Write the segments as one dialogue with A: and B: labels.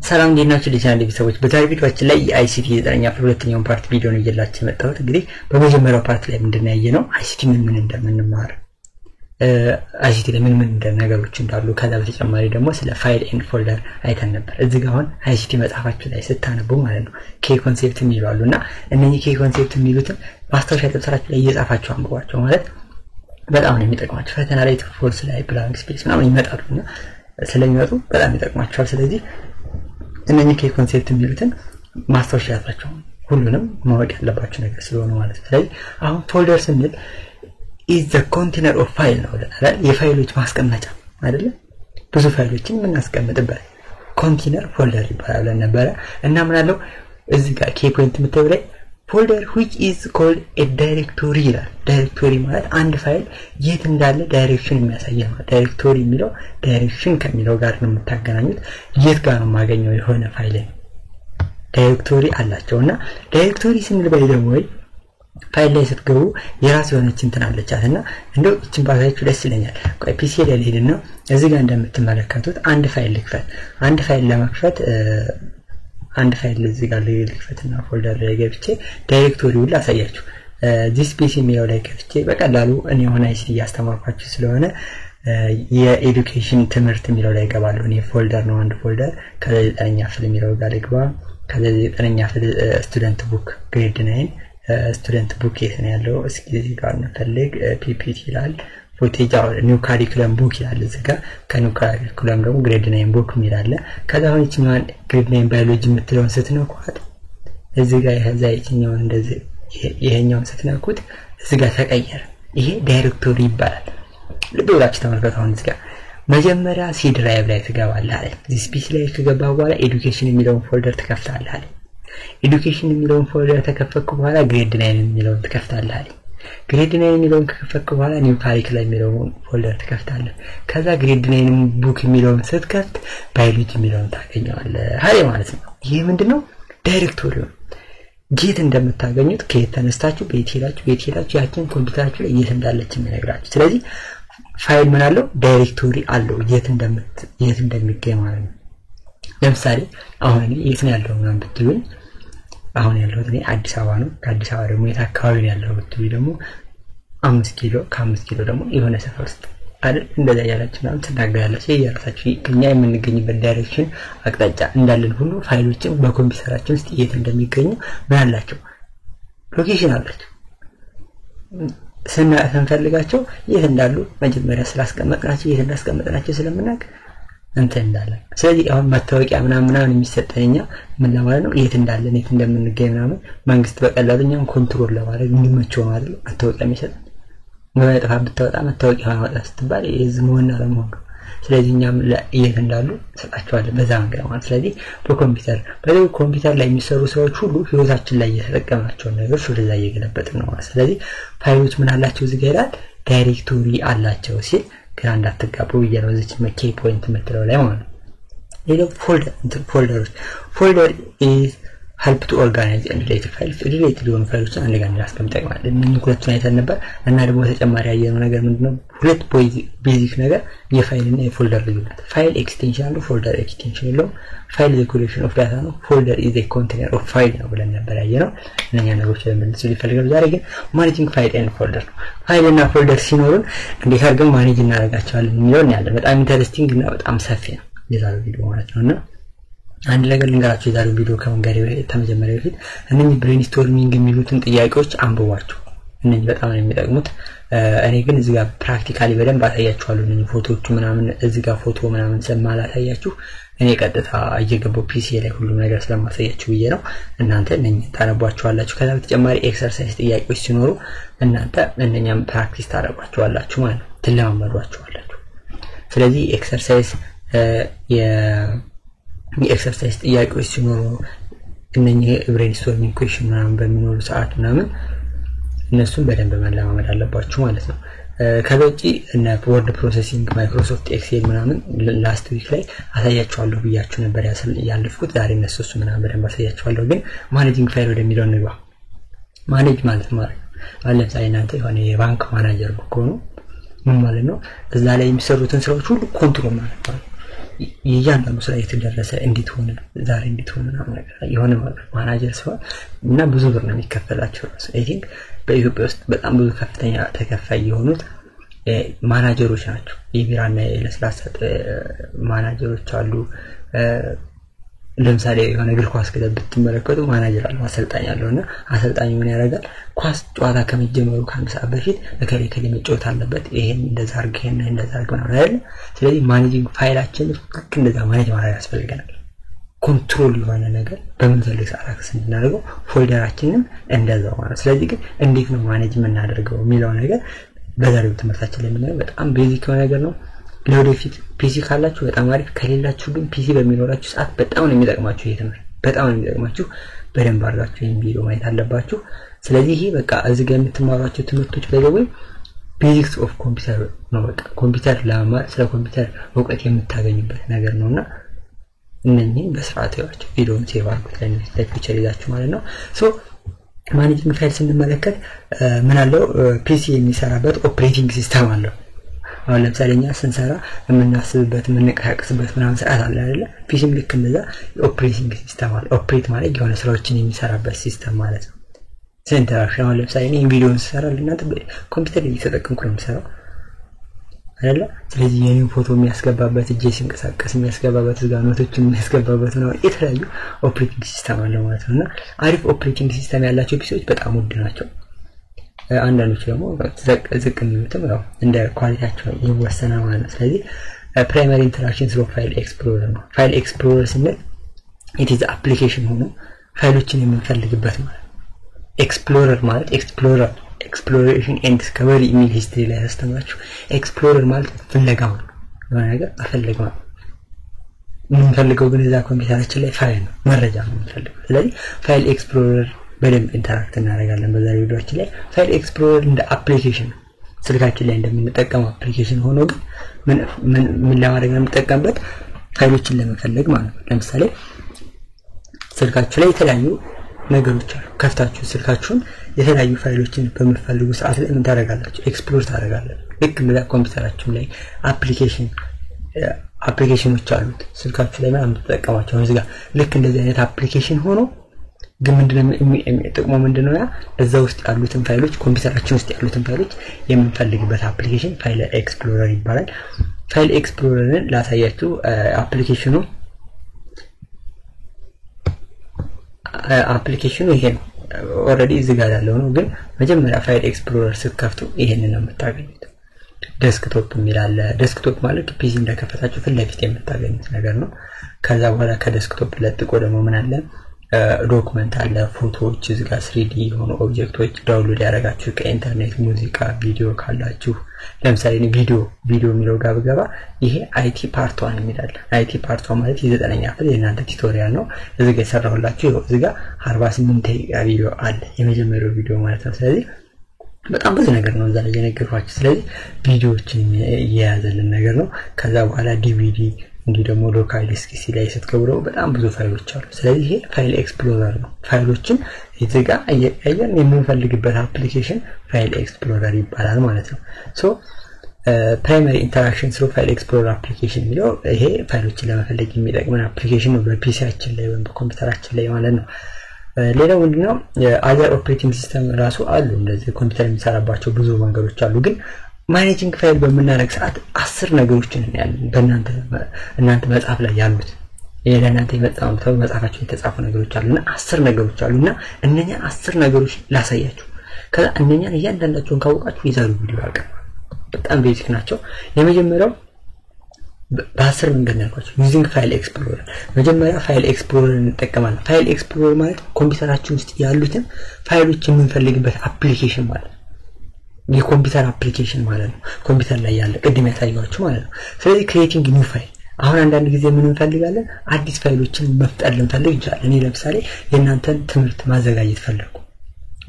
A: ሰላም እንዴናችሁ ለቻናል ቤተሰቦች በዛሬው ቪዲዮአችን ላይ የአይሲቲ 9ኛ ክፍል ሁለተኛውን ፓርት ቪዲዮ ነው እየላችሁ መጣሁት። እንግዲህ በመጀመሪያው ፓርት ላይ ምንድነው ያየነው አይሲቲ ምን እንደምንማር አይሲቲ ላይ ምን ነገሮች እንዳሉ ከዛ በተጨማሪ ደግሞ ስለ ፋይል ኤንድ ፎልደር አይተን ነበር። እዚህ ጋር አሁን አይሲቲ መጽሐፋችሁ ላይ ስታነቡ ማለት ነው ኬ ኮንሴፕት የሚሉና እነኚህ ኬ ኮንሴፕት የሚሉትን ማስታወሻ ደብተራችሁ ላይ እየጻፋችሁ አንብቧቸው ማለት በጣም ነው የሚጠቅማችሁ። ፈተና ላይ ፎልስ ላይ ብላንክ ስፔስ ምናምን ይመጣሉና ስለሚመጡ በጣም ይጠቅማችኋል። ስለዚህ እነኚህ ኬ ኮንሴፕት የሚሉትን ማስታወሻ ያዛችሁ ሁሉንም ማወቅ ያለባችሁ ነገር ስለሆነ ማለት ነው። ስለዚህ አሁን ፎልደር ስንል is the container of file ነው አይደል? የፋይሎች ማስቀመጫ አይደል? ብዙ ፋይሎችን የምናስቀምጥበት ኮንቴነር ፎልደር ይባላል ነበር እና ምን አለው እዚህ ጋር ኬ ፖይንት የምታዩ ላይ ፎልደር which is called a directory ይላል። ዳይሬክቶሪ ማለት አንድ ፋይል የት እንዳለ ዳይሬክሽን የሚያሳይ ነው። ዳይሬክቶሪ የሚለው ዳይሬክሽን ከሚለው ጋር ነው የምታገናኙት። የት ጋር ነው ማገኘው የሆነ ፋይል ዳይሬክቶሪ አላቸውና ዳይሬክቶሪ ስንል ደግሞ ፋይል ላይ ስትገቡ የራስ የሆነች እንትን አለቻትና እንደው እቺን ባታችሁ ደስ ይለኛል። ቆይ ፒሲ ላይ ልሄድና እዚህ ጋር እንደምትመለከቱት አንድ ፋይል ልክፈት። አንድ ፋይል ለመክፈት አንድ ፋይል እዚህ ጋር ልክፈትና ፎልደር ላይ ገብቼ ዳይሬክቶሪውን ላሳያችሁ። this ፒሲ የሚለው ላይ ከፍቼ በቀላሉ እኔ ሆነ አይሲቲ ያስተማርኳችሁ ስለሆነ የኤዱኬሽን ትምህርት የሚለው ላይ ገባለሁ። እኔ ፎልደር ነው አንድ ፎልደር ከ9ኛ ክፍል የሚለው ጋር ልግባ። ከ9ኛ ክፍል ስቱደንት ቡክ ግሬድ 9 ስቱደንት ቡክ የት ነው ያለው? እስኪ እዚህ ጋር እንፈልግ። ፒፒቲ ይላል ፎቴጅ ኒው ካሪኩለም ቡክ ይላል። እዚህ ጋር ከኒው ካሪኩለም ደግሞ ግሬድ 9 ቡክ ይላል። ከዛ አሁን እቺን ግሬድ 9 ባዮሎጂ የምትለውን ስትነኩት እዚህ ጋር ይሄኛውን እንደዚህ ይሄኛውን ስትነኩት እዚህ ጋር ተቀየረ። ይሄ ዳይሬክቶሪ ይባላል። ልብ ብላችሁ ተመልከቱ። አሁን እዚህ ጋር መጀመሪያ ሲ ድራይቭ ላይ ትገባለህ አይደል? this ፒሲ ላይ ከገባ በኋላ ኤዱኬሽን የሚለውን ፎልደር ትከፍታለህ አይደል? ኤዱኬሽን የሚለውን ፎልደር ተከፈትኩ በኋላ ግሬድ 9 የሚለውን ትከፍታለህ አይደል? ግሬድ 9 የሚለውን ከከፈትኩ በኋላ ኒው ካሪኩለም የሚለውን ፎልደር ትከፍታለህ። ከዛ ግሬድ 9 ቡክ የሚለውን ስትከፍት ባዮሎጂ የሚለውን ታገኛለህ አይደል ማለት ነው። ይሄ ምንድነው? ዳይሬክቶሪ ነው። ጌት እንደምታገኙት ከየት ተነስታችሁ ቤት ሄዳችሁ ያችን ኮምፒውተራችሁ ላይ የት እንዳለች የሚነግራችሁ። ስለዚህ ፋይል ምን አለው? ዳይሬክቶሪ አለው የት እንደሚገኝ ማለት ነው። ለምሳሌ አሁን የት ነው ያለው ምናምን ብትሉኝ አሁን ያለው እኔ አዲስ አበባ ነው። ከአዲስ አበባ ደግሞ የት አካባቢ ነው ያለው ብትሉኝ ደግሞ 5 ኪሎ ከ5 ኪሎ ደግሞ የሆነ ሰፈር ውስጥ አይደል እንደዛ ያላችሁ ምናምን ትናገራላችሁ። የራሳችሁ ከኛ የምንገኝበት ዳይሬክሽን አቅጣጫ እንዳለን ሁሉ ፋይሎችን በኮምፒውተራችን ውስጥ የት እንደሚገኙ ምን አላቸው? ሎኬሽን አላቸው። ስንፈልጋቸው የት እንዳሉ መጀመሪያ ስላስቀመጥናቸው የት እንዳስቀመጥናቸው ስለምናውቅ እንትን እንዳለ። ስለዚህ አሁን መታወቂያ ምናምን የሚሰጠንኛ ምን ለማለት ነው? የት እንዳለን የት እንደምንገኝ ምናምን መንግስት በቀላሉኛም ኮንትሮል ለማድረግ እንዲመቸው ማለት ነው መታወቂያ የሚሰጠን። ምን ጥፋት ብታወጣ መታወቂያ ማውጣት ስትባል የዝሙና ለመሆን ነው። ስለዚህ እኛም የት እንዳሉ ሰጣቸዋለን በዛ መንገድ ማለት። ስለዚህ በኮምፒውተር ላይ የሚሰሩ ሰዎች ሁሉ ህይወታችን ላይ የተጠቀማቸው ነገሮች ወደዛ እየገለበጥን ነው ማለት። ስለዚህ ፋይሎች ምን አላቸው? እዚህ ጋር ይላል ዳይሬክቶሪ አላቸው ሲል ግራ እንዳትጋቡ ብዬ ነው እዚህ መኬ ፖይንት የምትለው ላይ ማለት ነው። ሌላው ፎልደር is help to organize and relate files related የሆኑ ፋይሎችን አንድ ጋር እናስቀምጥ ማለት ነው። ሁለቱን አይተን ነበር እና ደግሞ ተጨማሪ ያየነው ነገር ምንድነው? ሁለት ቤዚክ ነገር የፋይል እና የፎልደር ልዩነት። ፋይል ኤክስቴንሽን አለው፣ ፎልደር ኤክስቴንሽን የለውም። ፋይል the collection of data ነው፣ ፎልደር is a container of file ነው ብለን ነበር ያየነው። እነኛ ነገሮች ለምንድነው ይፈልጋሉ? ዛሬ ግን ማኔጂንግ ፋይል ኤንድ ፎልደር ነው። ፋይል እና ፎልደር ሲኖሩን እንዴት አድርገን ማኔጅ እናደርጋቸዋለን የሚለውን ያለ በጣም ኢንተረስቲንግ እና በጣም ሰፊ ነው የዛሬው ቪዲዮ ማለት ነውና አንድ ነገር ልንገራችሁ። የዛሬው ቪዲዮ ከመንገሬ ተመጀመሪያ በፊት እነኚህ ብሬንስቶርሚንግ የሚሉትን ጥያቄዎች አንብቧቸው። እነኚህ በጣም ነው የሚጠቅሙት። እኔ ግን እዚህ ጋር ፕራክቲካሊ በደንብ አሳያችኋለሁ። እነኚህ ፎቶዎቹ ምናምን እዚህ ጋር ፎቶ ምናምን ስለማላሳያችሁ እኔ ቀጥታ እየገባው ፒሲ ላይ ሁሉ ነገር ስለማሳያችሁ ብዬ ነው። እናንተ እነኚህ ታነቧቸዋላችሁ። ከዛ በተጨማሪ ኤክሰርሳይዝ ጥያቄዎች ሲኖሩ እናንተ እነኛም ፕራክቲስ ታደርጓቸዋላችሁ ማለት ነው፣ ትለማመዷቸዋላችሁ። ስለዚህ ኤክሰርሳይዝ የኤክሰርሳይዝ ጥያቄዎች ሲኖሩ እነኚህ ብሬንስቶርሚንግ ኩዌስችን ምናምን በሚኖሩ ሰዓት ምናምን እነሱን በደንብ መለማመድ አለባችሁ ማለት ነው። ከበቂ እና ወርድ ፕሮሰሲንግ ማይክሮሶፍት ኤክሴል ምናምን ላስት ዊክ ላይ አሳያችኋለሁ ብያችሁ ነበር ያለፍኩት። ዛሬ እነሱ ምናምን በደንብ አሳያችኋለሁ። ግን ማኔጂንግ ፋይል ወደሚለው እንግባ። ማኔጅ ማለት ለምሳሌ እናንተ የሆነ የባንክ ማናጀር ብትሆኑ ምን ማለት ነው? እዛ ላይ የሚሰሩትን ስራዎች ሁሉ ኮንትሮል ማለት ነው። የያንዳንዱ ስራ የተደረሰ እንዴት ሆነ ዛሬ እንዴት ሆነ ነገር የሆነ ማናጀር ሰው እና ብዙ ብር ነው የሚከፈላቸው አይ ቲንክ በኢትዮጵያ ውስጥ በጣም ብዙ ከፍተኛ ተከፋይ የሆኑት ማናጀሮች ናቸው የቢራና የለስላሳ ማናጀሮች አሉ ለምሳሌ የሆነ እግር ኳስ ክለብ ብትመለከቱ ማናጀር አለው አሰልጣኝ አለውና አሰልጣኙ ምን ያደርጋል ኳስ ጨዋታ ከመጀመሩ ከአንድ ሰዓት በፊት ለከሌ መጫወት አለበት ይሄን እንደዛ አድርግ ይሄን እንደዛ አድርግ ነው አይደል ስለዚህ ማኔጂንግ ፋይላችን ልክ እንደዛ ማኔጅ ማድረግ ያስፈልጋል ኮንትሮል የሆነ ነገር በመንፈልግ ሰዓት አክሰስ እንድናደርገው ፎልደራችንን እንደዛው ማለት ስለዚህ ግን እንዴት ነው ማኔጅ የምናደርገው የሚለው ነገር በዛሬው ትምህርታችን ላይ የምናየው በጣም ቤዚክ ነገር ነው ለወደፊት ፒሲ ካላችሁ በጣም አሪፍ ከሌላችሁ ግን ፒሲ በሚኖራችሁ ሰዓት በጣም ነው የሚጠቅማችሁ ይሄ ትምህርት በጣም ነው የሚጠቅማችሁ በደንብ አድርጋችሁ ይሄን ቪዲዮ ማየት አለባችሁ ስለዚህ ይሄ በቃ እዚህ ጋር የምትማሯቸው ትምህርቶች በደንብ ቤዚክስ ኦፍ ኮምፒውተር ነው በቃ ኮምፒውተር ለማር ስለ ኮምፒውተር እውቀት የምታገኙበት ነገር ነውና እነኚህን በስርዓት ያዋችሁ ቪዲዮውን ሴቭ አድርጉት ለፊቸር ይዛችሁ ማለት ነው ሶ ማኔጂንግ ፋይል ስንመለከት ምን አለው ፒሲ የሚሰራበት ኦፕሬቲንግ ሲስተም አለው አሁን ለምሳሌ እኛ ስንሰራ የምናስብበት የምንቀሳቀስበት ምናምን ሰዓት አለ አይደል ፒሲም ልክ እንደዛ ኦፕሬቲንግ ሲስተም አለ ኦፕሬት ማለት የሆነ ስራዎችን የሚሰራበት ሲስተም ማለት ነው ሴንተር አሁን ለምሳሌ እኔ ቪዲዮን ስሰራ ለእናንተ ኮምፒውተር እየተጠቀምኩ ነው የምሰራው አይደል ስለዚህ የኔን ፎቶ የሚያስገባበት እጄ ሲንቀሳቀስ የሚያስገባበት እዛ ኖቶችን የሚያስገባበት ነው የተለያዩ ኦፕሬቲንግ ሲስተም አለ ማለት ነውና አሪፍ ኦፕሬቲንግ ሲስተም ያላቸው ፒሲዎች በጣም ውድ ናቸው አንዳንዶች ደግሞ ዝቅ የሚሉትም ነው እንደ ኳሊቲያቸው ይወሰናል ማለት ነው ስለዚህ ፕራይመሪ ኢንተራክሽን ስለ ፋይል ኤክስፕሎረር ነው ፋይል ኤክስፕሎረር ስንል it is application ሆኖ ፋይሎችን የምንፈልግበት ማለት ኤክስፕሎረር ማለት exploration and discovery የሚል ሂስትሪ ላይ ያስተምራችሁ ኤክስፕሎረር ማለት ፍለጋው ነው ነገር አፈልገው የምንፈልገው ግን እዛ ኮምፒውተራችን ላይ ፋይል ነው መረጃ ነው የምንፈልገው ስለዚህ ፋይል ኤክስፕሎረር በደንብ ኢንተራክት እናደርጋለን በዛሬው ቪዲዮአችን ላይ ፋይል ኤክስፕሎረር እንደ አፕሊኬሽን ስልካችን ላይ እንደምንጠቀመው አፕሊኬሽን ሆኖ ግን ምን ለማድረግ ነው የምንጠቀምበት ፋይሎችን ለመፈለግ ማለት ነው ለምሳሌ ስልካችሁ ላይ የተለያዩ ነገሮች አሉ ከፍታችሁ ስልካችሁን የተለያዩ ፋይሎችን በመፈልጉ ሰዓት ላይ ምን ታደርጋላችሁ ኤክስፕሎር ታደርጋላችሁ ልክ እንደ ኮምፒውተራችሁ ላይ አፕሊኬሽኖች አሉት ስልካችሁ ላይ ማለት ተጠቀማችሁ እዚህ ጋር ልክ እንደዚህ አይነት አፕሊኬሽን ሆኖ ግን ምንድነው ጥቅሙ ምንድነው ያ እዛ ውስጥ ያሉትን ፋይሎች ኮምፒውተራችን ውስጥ ያሉትን ፋይሎች የምንፈልግበት አፕሊኬሽን ፋይል ኤክስፕሎረር ይባላል ፋይል ኤክስፕሎረርን ላሳያችሁ አፕሊኬሽኑ ይሄ ነው ኦሬዲ እዚህ ጋር ያለው ነው ግን መጀመሪያ ፋይል ኤክስፕሎረር ስትከፍቱ ይሄንን ነው የምታገኙት ዴስክቶፕ የሚላል ዴስክቶፕ ማለት ፒሲ እንደከፈታችሁ ፊት ለፊት የምታገኙት ነገር ነው ከዛ በኋላ ከዴስክቶፕ ለጥቆ ደግሞ ምን አለ ዶክመንት አለ ፎቶዎች እዚህ ጋር 3D የሆኑ ኦብጀክቶች ዳውንሎድ ያደርጋችሁ ከኢንተርኔት ሙዚቃ ቪዲዮ ካላችሁ ለምሳሌ ቪዲዮ የሚለው ጋር በገባ ይሄ አይቲ ፓርት 1 የሚላል አይቲ ፓርት 1 ማለት የ9ኛ ክፍል የእናንተ ቲዩቶሪያል ነው እዚህ ጋር ሰራሁላችሁ እዚህ ጋር 48 ደቂቃ ቪዲዮ አለ የመጀመሪያው ቪዲዮ ማለት ነው ስለዚህ በጣም ብዙ ነገር ነው እዛ ላይ የነገርኳችሁ ስለዚህ ቪዲዮዎችን የያዘልን ነገር ነው ከዛ በኋላ ዲቪዲ እንዲህ ደግሞ ሎካል ዲስክ ላይ ስትገቡ በጣም ብዙ ፋይሎች አሉ ስለዚህ ይሄ ፋይል ኤክስፕሎረር ነው ፋይሎችን እዚህ ጋር እያየን የምንፈልግበት አፕሊኬሽን ፋይል ኤክስፕሎረር ይባላል ማለት ነው ሶ ፕራይመሪ ኢንተራክሽን ስለ ፋይል ኤክስፕሎረር አፕሊኬሽን ነው ይሄ ፋይሎችን ለመፈለግ የሚጠቅመን አፕሊኬሽን ነው በፒሲያችን ላይ ወይም በኮምፒውተራችን ላይ ማለት ነው ሌላው ምንድነው አዘር ኦፕሬቲንግ ሲስተም ራሱ አሉ እንደዚህ ኮምፒውተር የሚሰራባቸው ብዙ መንገዶች አሉ ግን ማኔጂንግ ፋይል በመናረግ ሰዓት 10 ነገሮችን እናያለን በእናንተ መጽሐፍ ላይ ያሉት የለናንተ የመጣው መጽሐፋችሁ የተጻፉ ነገሮች አሉና 10 ነገሮች አሉና እነኛ 10 ነገሮች ላሳያችሁ ከዛ እነኛን እያንዳንዳቸውን ካወቃችሁ ይዛሉ ቪዲዮ አቀርብ በጣም ቤዚክ ናቸው የመጀመሪያው በ10 መንገድ ያልኳችሁ ዩዚንግ ፋይል ኤክስፕሎረር መጀመሪያ ፋይል ኤክስፕሎረር እንጠቀማለን ፋይል ኤክስፕሎረር ማለት ኮምፒውተራችን ውስጥ ያሉትን ፋይሎች የምንፈልግበት አፕሊኬሽን ማለት የኮምፒውተር አፕሊኬሽን ማለት ነው ኮምፒውተር ላይ ያለ ቅድም ያሳያችሁ ማለት ነው ስለዚህ ክሬቲንግ ኒው ፋይል አሁን አንዳንድ ጊዜ ምን እንፈልጋለን አዲስ ፋይሎችን መፍጠር ልንፈልግ ይችላል እኔ ለምሳሌ የእናንተን ትምህርት ማዘጋጀት ፈለኩ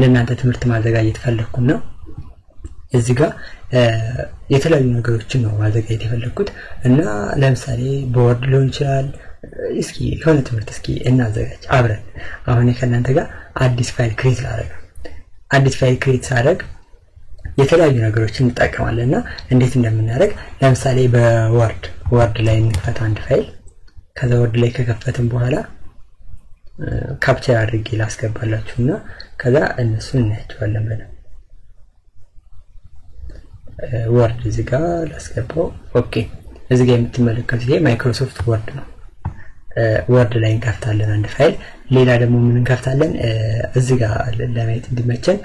A: ለእናንተ ትምህርት ማዘጋጀት ፈለኩና እዚህ ጋር የተለያዩ ነገሮችን ነው ማዘጋጀት የፈለኩት እና ለምሳሌ ቦርድ ሊሆን ይችላል እስኪ የሆነ ትምህርት እስኪ እናዘጋጅ አብረን አሁን ከእናንተ ጋር አዲስ ፋይል ክሬት ሳደርግ የተለያዩ ነገሮችን እንጠቀማለንና እንዴት እንደምናደርግ ለምሳሌ በወርድ ላይ እንክፈት አንድ ፋይል ከዛ ወርድ ላይ ከከፈትን በኋላ ካፕቸር አድርጌ ላስገባላችሁና ከዛ እነሱን እናያቸዋለን በደንብ ወርድ እዚህ ጋር ላስገባው ኦኬ እዚህ ጋር የምትመለከቱት ይሄ ማይክሮሶፍት ወርድ ነው ወርድ ላይ እንከፍታለን አንድ ፋይል ሌላ ደግሞ ምን እንከፍታለን እዚህ ጋር ለማየት እንዲመቸን